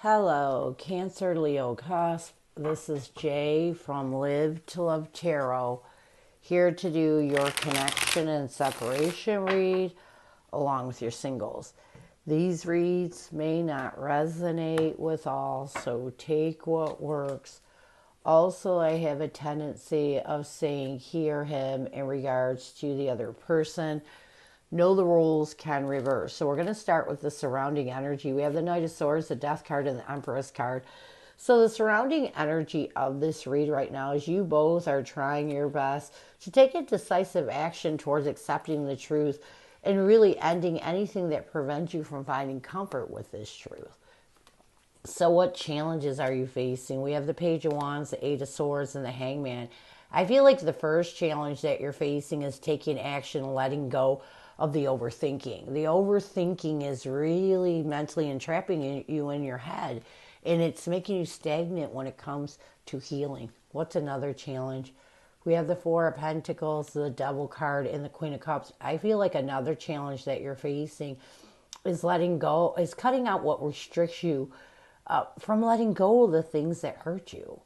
Hello, Cancer, Leo, Cusp. This is Jay from Live to Love Tarot, here to do your connection and separation read along with your singles. These reads may not resonate with all, so take what works. Also, I have a tendency of saying hear him in regards to the other person. Know the rules, can reverse. So we're going to start with the surrounding energy. We have the Knight of Swords, the Death card, and the Empress card. So the surrounding energy of this read right now is you both are trying your best to take a decisive action towards accepting the truth and really ending anything that prevents you from finding comfort with this truth. So what challenges are you facing? We have the Page of Wands, the Eight of Swords, and the Hangman. I feel like the first challenge that you're facing is taking action, letting go of the overthinking. The overthinking is really mentally entrapping you in your head, and it's making you stagnant when it comes to healing. What's another challenge? We have the Four of Pentacles, the Devil card, and the Queen of Cups. I feel like another challenge that you're facing is letting go, is cutting out what restricts you from letting go of the things that hurt you.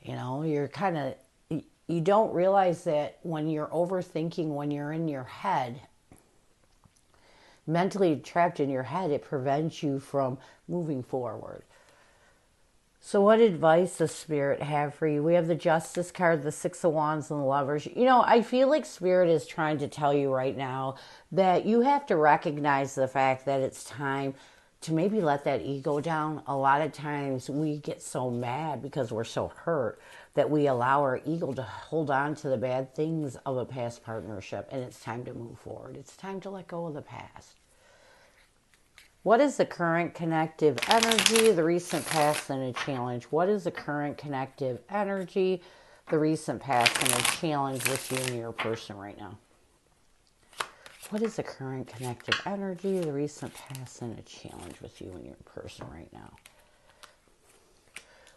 You know, you don't realize that when you're overthinking, when you're in your head, mentally trapped in your head, it prevents you from moving forward. So what advice does Spirit have for you? We have the Justice card, the Six of Wands, and the Lovers. You know, I feel like Spirit is trying to tell you right now that you have to recognize the fact that it's time to maybe let that ego down. A lot of times we get so mad because we're so hurt that we allow our ego to hold on to the bad things of a past partnership, and it's time to move forward. It's time to let go of the past. What is the current connective energy, the recent past, and a challenge? What is the current connective energy, the recent past, and a challenge with you and your person right now? What is the current connective energy, the recent past, and a challenge with you and your person right now?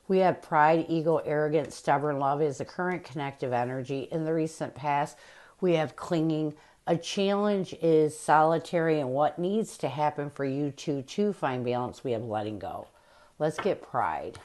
We have pride, ego, arrogance, stubborn love is the current connective energy. In the recent past, we have clinging. A challenge is solitary, and what needs to happen for you to find balance, we have letting go. Let's get pride.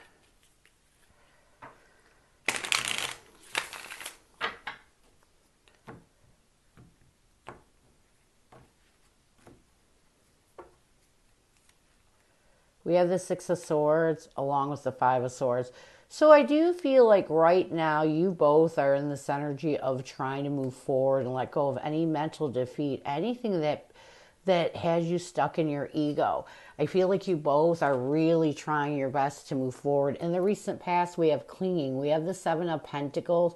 We have the Six of Swords along with the Five of Swords. So I do feel like right now you both are in this energy of trying to move forward and let go of any mental defeat, anything that has you stuck in your ego. I feel like you both are really trying your best to move forward. In the recent past, we have clinging. We have the Seven of Pentacles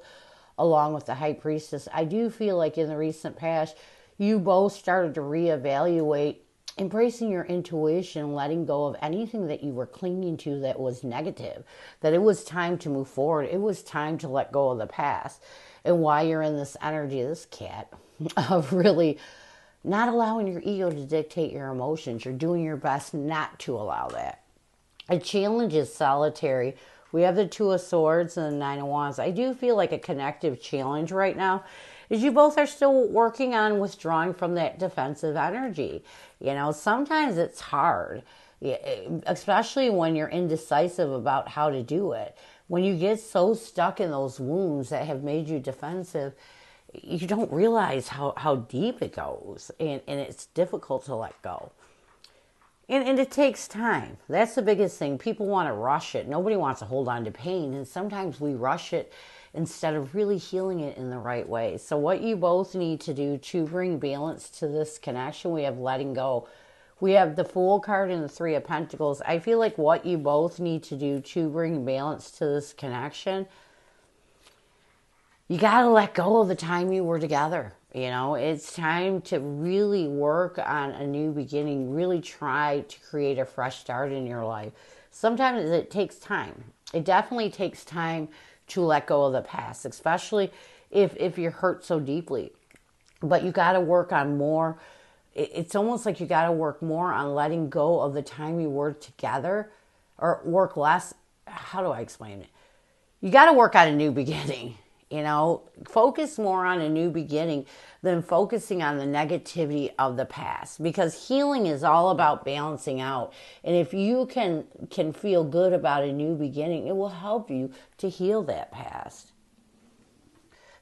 along with the High Priestess. I do feel like in the recent past, you both started to reevaluate embracing your intuition, letting go of anything that you were clinging to that was negative, that it was time to move forward. It was time to let go of the past. And why you're in this energy, this cat, of really not allowing your ego to dictate your emotions. You're doing your best not to allow that. A challenge is solitary. We have the Two of Swords and the Nine of Wands. I do feel like a connective challenge right now is you both are still working on withdrawing from that defensive energy. You know, sometimes it's hard, especially when you're indecisive about how to do it. When you get so stuck in those wounds that have made you defensive, you don't realize how deep it goes, and it's difficult to let go. And it takes time. That's the biggest thing. People want to rush it. Nobody wants to hold on to pain, and sometimes we rush it instead of really healing it in the right way. So what you both need to do to bring balance to this connection, we have letting go. We have the Fool card and the Three of Pentacles. I feel like what you both need to do to bring balance to this connection, you got to let go of the time you were together. You know, it's time to really work on a new beginning, really try to create a fresh start in your life. Sometimes it takes time. It definitely takes time to let go of the past, especially if you're hurt so deeply. But you got to work on more. It's almost like you got to work more on letting go of the time you were together, or work less. How do I explain it? You got to work on a new beginning. You know, focus more on a new beginning than focusing on the negativity of the past, because healing is all about balancing out. And if you can feel good about a new beginning, it will help you to heal that past.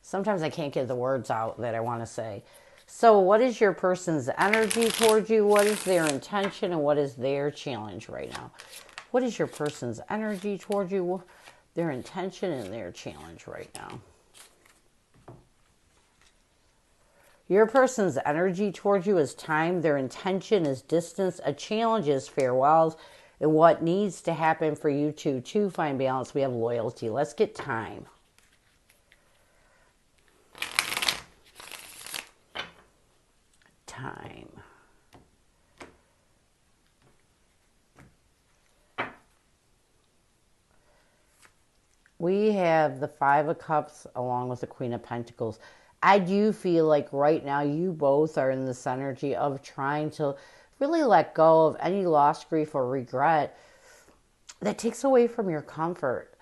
Sometimes I can't get the words out that I want to say. So, what is your person's energy towards you? What is their intention and what is their challenge right now? What is your person's energy towards you? Their intention and their challenge right now. Your person's energy towards you is time. Their intention is distance. A challenge is farewells. And what needs to happen for you two to find balance? We have loyalty. Let's get time. Time. We have the Five of Cups along with the Queen of Pentacles. I do feel like right now you both are in this energy of trying to really let go of any loss, grief, or regret that takes away from your comfort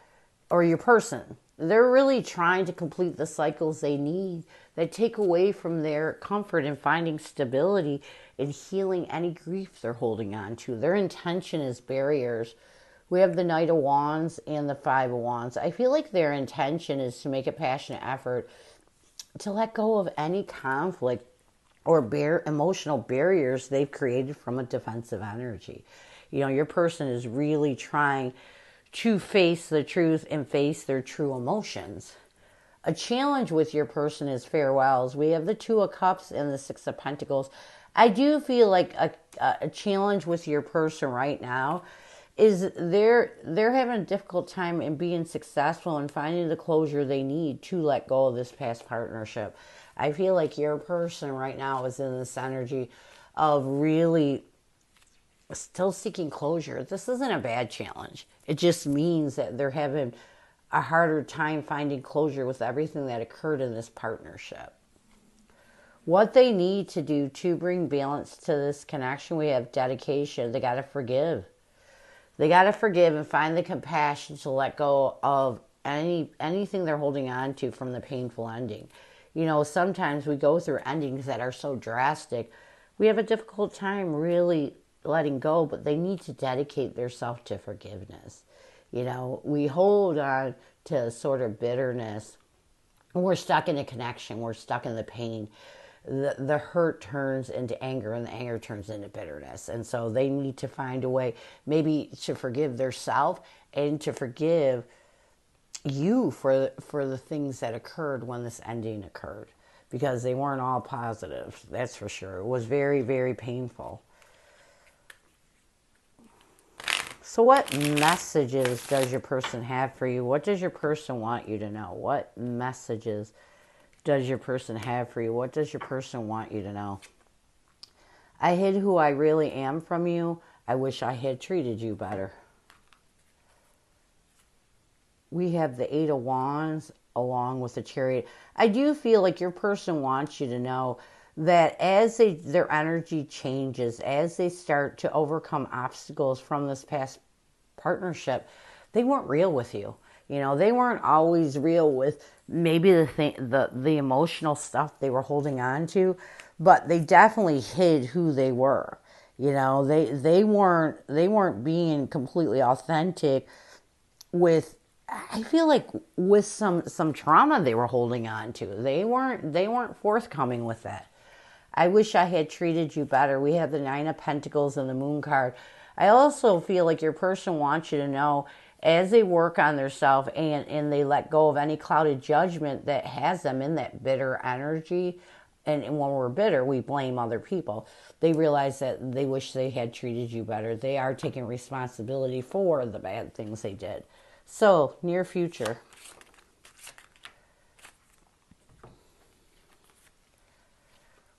or your person. They're really trying to complete the cycles they need that take away from their comfort and finding stability and healing any grief they're holding on to. Their intention is barriers. We have the Knight of Wands and the Five of Wands. I feel like their intention is to make a passionate effort to let go of any conflict or emotional barriers they've created from a defensive energy. You know, your person is really trying to face the truth and face their true emotions. A challenge with your person is farewells. We have the Two of Cups and the Six of Pentacles. I do feel like a challenge with your person right now is they're having a difficult time in being successful and finding the closure they need to let go of this past partnership. I feel like your person right now is in this energy of really still seeking closure. This isn't a bad challenge. It just means that they're having a harder time finding closure with everything that occurred in this partnership. What they need to do to bring balance to this connection, we have dedication. They got to forgive. They got to forgive and find the compassion to let go of anything they're holding on to from the painful ending. You know, sometimes we go through endings that are so drastic, we have a difficult time really letting go, but they need to dedicate themselves to forgiveness. You know, we hold on to sort of bitterness. We're stuck in a connection. We're stuck in the pain. The hurt turns into anger and the anger turns into bitterness. And so they need to find a way maybe to forgive themselves and to forgive you for the things that occurred when this ending occurred, because they weren't all positive. That's for sure. It was very, very painful. So what messages does your person have for you? What does your person want you to know? What messages does your person have for you? What does your person want you to know? I hid who I really am from you. I wish I had treated you better. We have the Eight of Wands along with the Chariot. I do feel like your person wants you to know that as their energy changes, as they start to overcome obstacles from this past partnership, they weren't real with you. You know, they weren't always real with maybe the emotional stuff they were holding on to, but they definitely hid who they were. You know, they weren't being completely authentic with, I feel like, with some trauma they were holding on to. They weren't forthcoming with that. I wish I had treated you better. We have the Nine of Pentacles and the Moon card. I also feel like your person wants you to know, as they work on themselves and they let go of any clouded judgment that has them in that bitter energy. And when we're bitter, we blame other people. They realize that they wish they had treated you better. They are taking responsibility for the bad things they did. So, near future.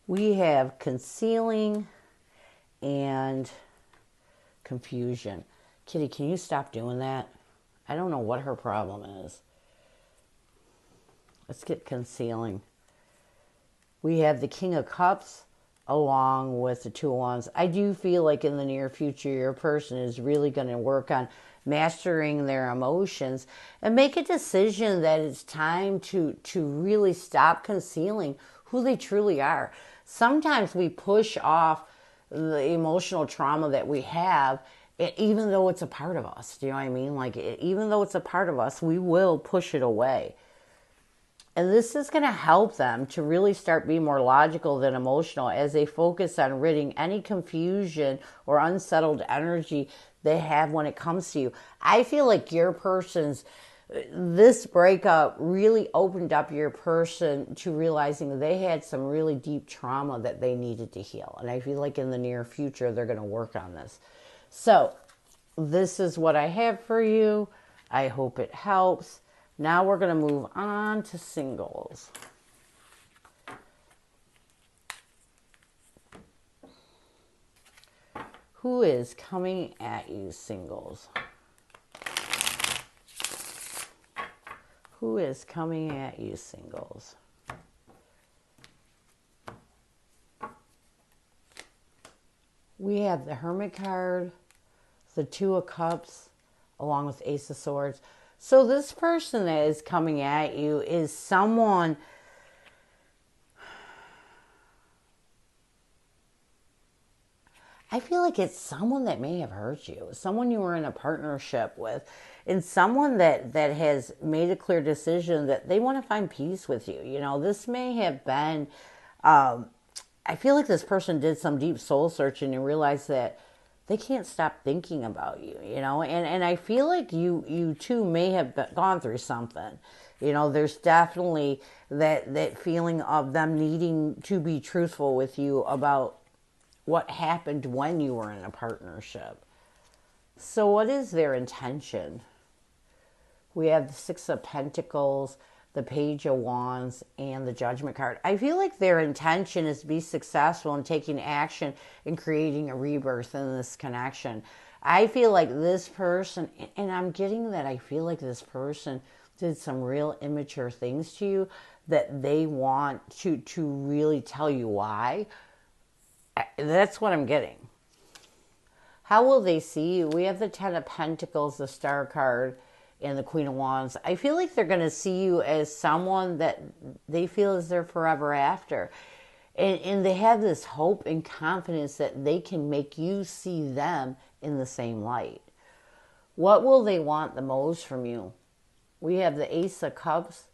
We have concealing and confusion. Kitty, can you stop doing that? I don't know what her problem is. Let's get concealing. We have the King of Cups along with the two of wands. I do feel like in the near future, your person is really going to work on mastering their emotions and make a decision that it's time to really stop concealing who they truly are. Sometimes we push off the emotional trauma that we have, even though it's a part of us. Do you know what I mean? Like, even though it's a part of us, we will push it away. And this is going to help them to really start being more logical than emotional as they focus on ridding any confusion or unsettled energy they have when it comes to you. I feel like this breakup really opened up your person to realizing they had some really deep trauma that they needed to heal. And I feel like in the near future, they're going to work on this. So this is what I have for you. I hope it helps. Now we're going to move on to singles. Who is coming at you, singles? Who is coming at you, singles? We have the Hermit card, the Two of Cups, along with Ace of Swords. So this person that is coming at you is someone, I feel like it's someone that may have hurt you, someone you were in a partnership with, and someone that has made a clear decision that they want to find peace with you. You know, this may have been, I feel like this person did some deep soul searching and realized that they can't stop thinking about you, you know, and I feel like you too may have gone through something. You know, there's definitely that feeling of them needing to be truthful with you about what happened when you were in a partnership. So what is their intention? We have the Six of Pentacles, the Page of Wands, and the Judgment card. I feel like their intention is to be successful in taking action and creating a rebirth in this connection. I feel like this person, and I'm getting that I feel like this person did some real immature things to you that they want to really tell you why. That's what I'm getting. How will they see you? We have the Ten of Pentacles, the Star card, and the Queen of Wands. I feel like they're going to see you as someone that they feel is their forever after. And they have this hope and confidence that they can make you see them in the same light. What will they want the most from you? We have the Ace of Cups,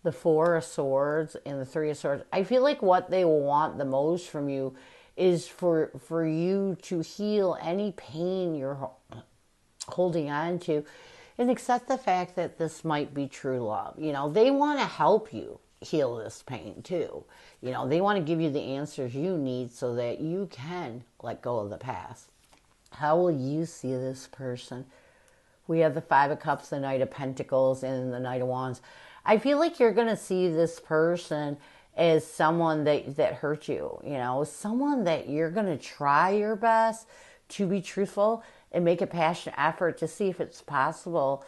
the Four of Swords, and the Three of Swords. I feel like what they will want the most from you is for you to heal any pain you're holding on to and accept the fact that this might be true love. You know, they want to help you heal this pain too. You know, they want to give you the answers you need so that you can let go of the past. How will you see this person? We have the Five of Cups, the Knight of Pentacles, and the Knight of Wands. I feel like you're going to see this person as someone that hurt you, you know, someone that you're going to try your best to be truthful and make a passionate effort to see if it's possible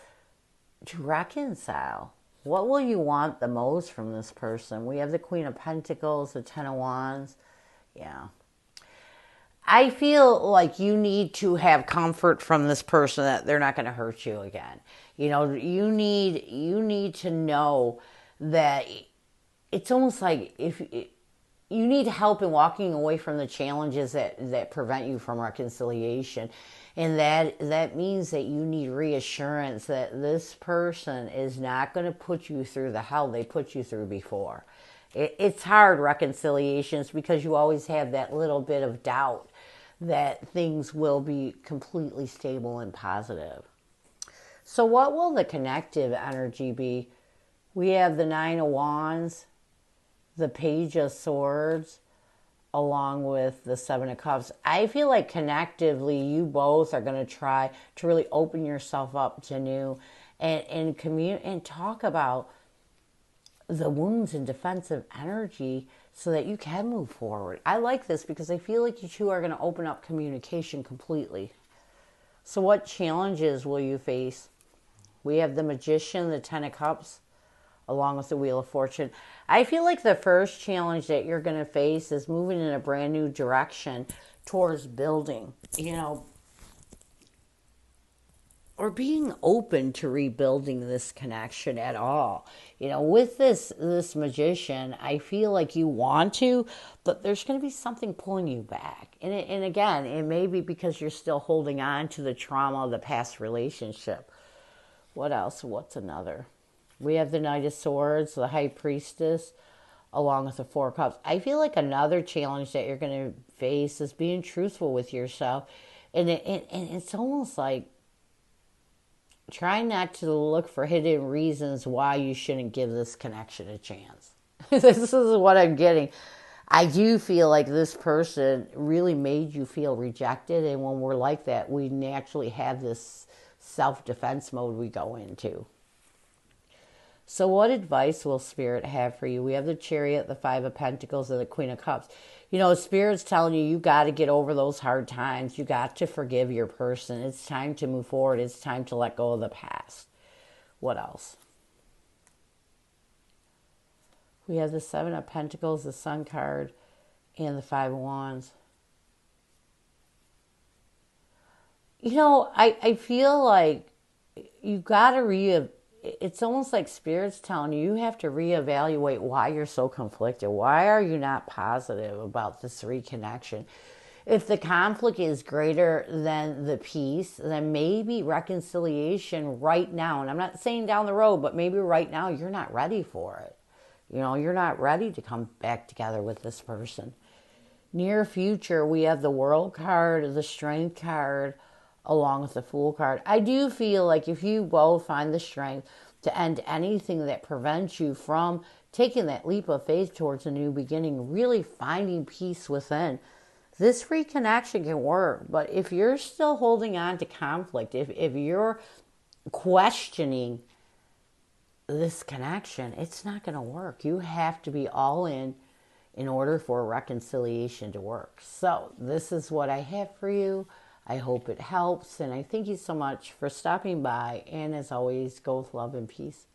to reconcile. What will you want the most from this person? We have the Queen of Pentacles, the Ten of Wands. Yeah. I feel like you need to have comfort from this person that they're not going to hurt you again. You know, you need to know that it's almost like if you need help in walking away from the challenges that prevent you from reconciliation. And that means that you need reassurance that this person is not going to put you through the hell they put you through before. It's hard, reconciliations, because you always have that little bit of doubt that things will be completely stable and positive. So what will the connective energy be? We have the Nine of Wands, the Page of Swords, along with the Seven of Cups. I feel like connectively, you both are going to try to really open yourself up to new and talk about the wounds and defensive energy so that you can move forward. I like this because I feel like you two are going to open up communication completely. So what challenges will you face? We have the Magician, the Ten of Cups, along with the Wheel of Fortune. I feel like the first challenge that you're going to face is moving in a brand new direction towards building, or being open to rebuilding this connection at all. With this magician, I feel like you want to, but there's going to be something pulling you back. And again, it may be because you're still holding on to the trauma of the past relationship. What else? What's another? We have the Knight of Swords, the High Priestess, along with the Four of Cups. I feel like another challenge that you're going to face is being truthful with yourself. And it's almost like trying not to look for hidden reasons why you shouldn't give this connection a chance. This is what I'm getting. I do feel like this person really made you feel rejected. And when we're like that, we naturally have this self-defense mode we go into. So what advice will Spirit have for you? We have the Chariot, the Five of Pentacles, and the Queen of Cups. Spirit's telling you got to get over those hard times. You got to forgive your person. It's time to move forward. It's time to let go of the past. What else? We have the Seven of Pentacles, the Sun card, and the Five of Wands. I feel like you got to it's almost like Spirit's telling you have to reevaluate why you're so conflicted. Why are you not positive about this reconnection? If the conflict is greater than the peace, then maybe reconciliation right now, and I'm not saying down the road, but maybe right now you're not ready for it. You're not ready to come back together with this person. Near future, we have the World card, the Strength card, along with the Fool card. I do feel like if you both find the strength to end anything that prevents you from taking that leap of faith towards a new beginning, really finding peace within, this reconnection can work. But if you're still holding on to conflict, if you're questioning this connection, it's not going to work. You have to be all in order for reconciliation to work. So this is what I have for you. I hope it helps, and I thank you so much for stopping by, and as always, go with love and peace.